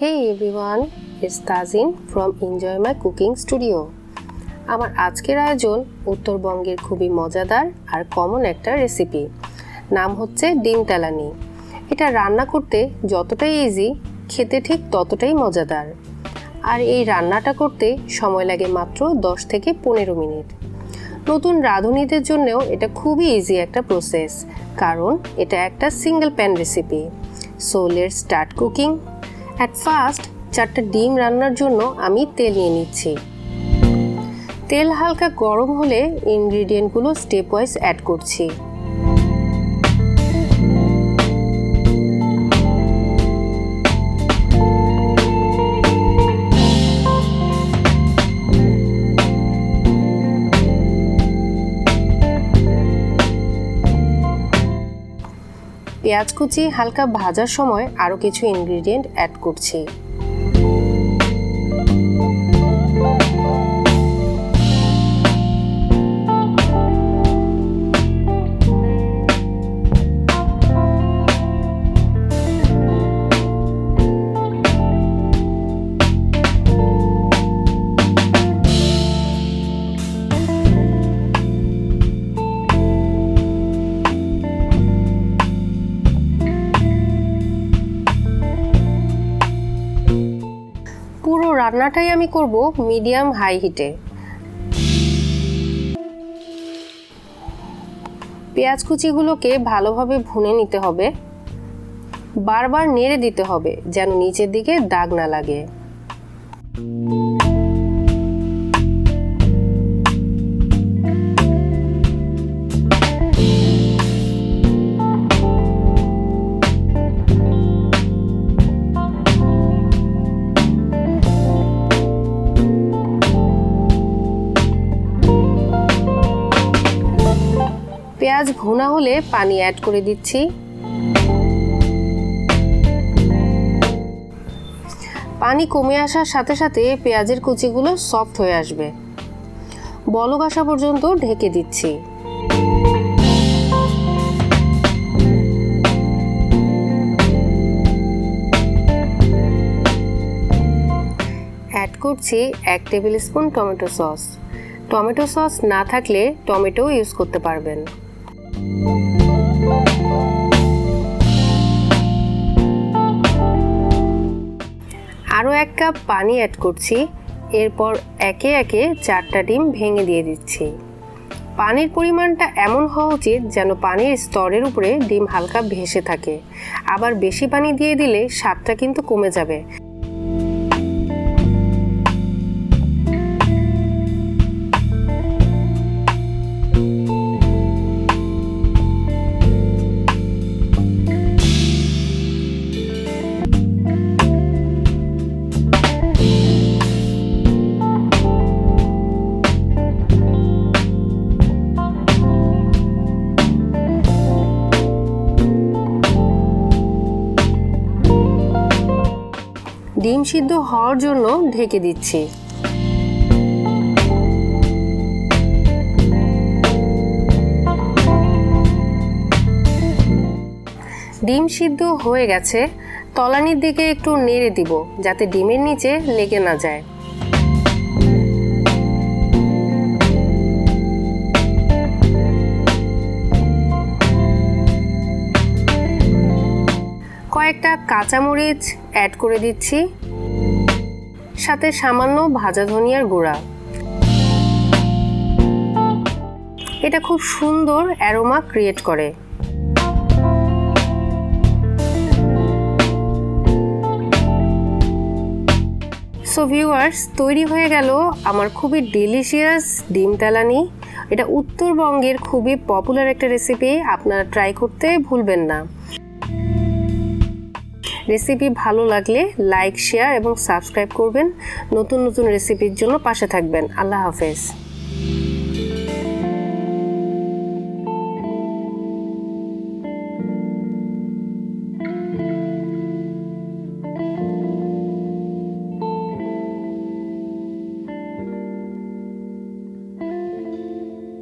Hey everyone, it's Tazin from Enjoy My Cooking Studio. আমার আজকের আয়োজন উত্তরবঙ্গের খুবই মজাদার আর কমন একটা রেসিপি। নাম হচ্ছে ডিম তেলানি। এটা রান্না করতে যতটাই ইজি, খেতে ঠিক ততটাই মজাদার। আর এই রান্নাটা করতে সময় লাগে মাত্র 10 থেকে 15 মিনিট। নতুন রাঁধুনিদের জন্যও এটা খুবই ইজি একটা প্রসেস, কারণ এটা একটা single pan recipe. So let's start cooking. At first 4টা ডিম রান্নার জন্য আমি তেল নিয়ে নিচ্ছি। তেল হালকা গরম হলে ইনগ্রিডিয়েন্টগুলো স্টেপ ওয়াইজ অ্যাড করছি। পেঁয়াজ কুচি হালকা ভাজার সময় আরও কিছু ইনগ্রিডিয়েন্ট অ্যাড করছি। পুরো রান্নাটাই আমি করব মিডিয়াম হাই হিটে। পেঁয়াজ কুচিগুলোকে ভালোভাবে ভুনে নিতে হবে, বারবার নেড়ে দিতে হবে যেন নিচের দিকে দাগ না লাগে। পেঁয়াজ ভুনা হলে পানি অ্যাড করে দিচ্ছি। পানি কমে আসার সাথে সাথে পেঁয়াজের কুচিগুলো সফট হয়ে আসবে। বলক আসা পর্যন্ত ঢেকে দিচ্ছি। অ্যাড করছি 1 table spoon tomato sauce. Tomato sauce না থাকলে টমেটো ইউজ করতে পারবেন। আরও 1 কাপ পানি অ্যাড করছি। এরপর একে একে 4টা ডিম ভেঙে দিয়ে দিচ্ছি। পানির পরিমাণটা এমন হওয়া উচিত যেন পানির স্তরের উপরে ডিম হালকা ভেসে থাকে। আবার বেশি পানি দিয়ে দিলে স্বাদটা কিন্তু কমে যাবে। ডিম সিদ্ধ হওয়ার জন্য ঢেকে দিচ্ছি। ডিম সিদ্ধ হয়ে গেছে। তলানির দিকে একটু নেড়ে দিব যাতে ডিমের নিচে লেগে না যায়। কয়েকটা কাঁচামরিচ অ্যাড করে দিচ্ছি, সাথে সামান্য ভাজা ধনিয়ার গুঁড়া। এটা খুব সুন্দর অ্যারোমা ক্রিয়েট করে। সো ভিউয়ার্স, তৈরি হয়ে গেল আমার খুবই ডেলিশিয়াস ডিম তেলানি। এটা উত্তরবঙ্গের খুবই পপুলার একটা রেসিপি, আপনারা ট্রাই করতে ভুলবেন না। রেসিপি ভালো লাগলে লাইক, শেয়ার এবং সাবস্ক্রাইব করবেন। নতুন নতুন রেসিপির জন্য পাশে থাকবেন। আল্লাহ হাফেজ।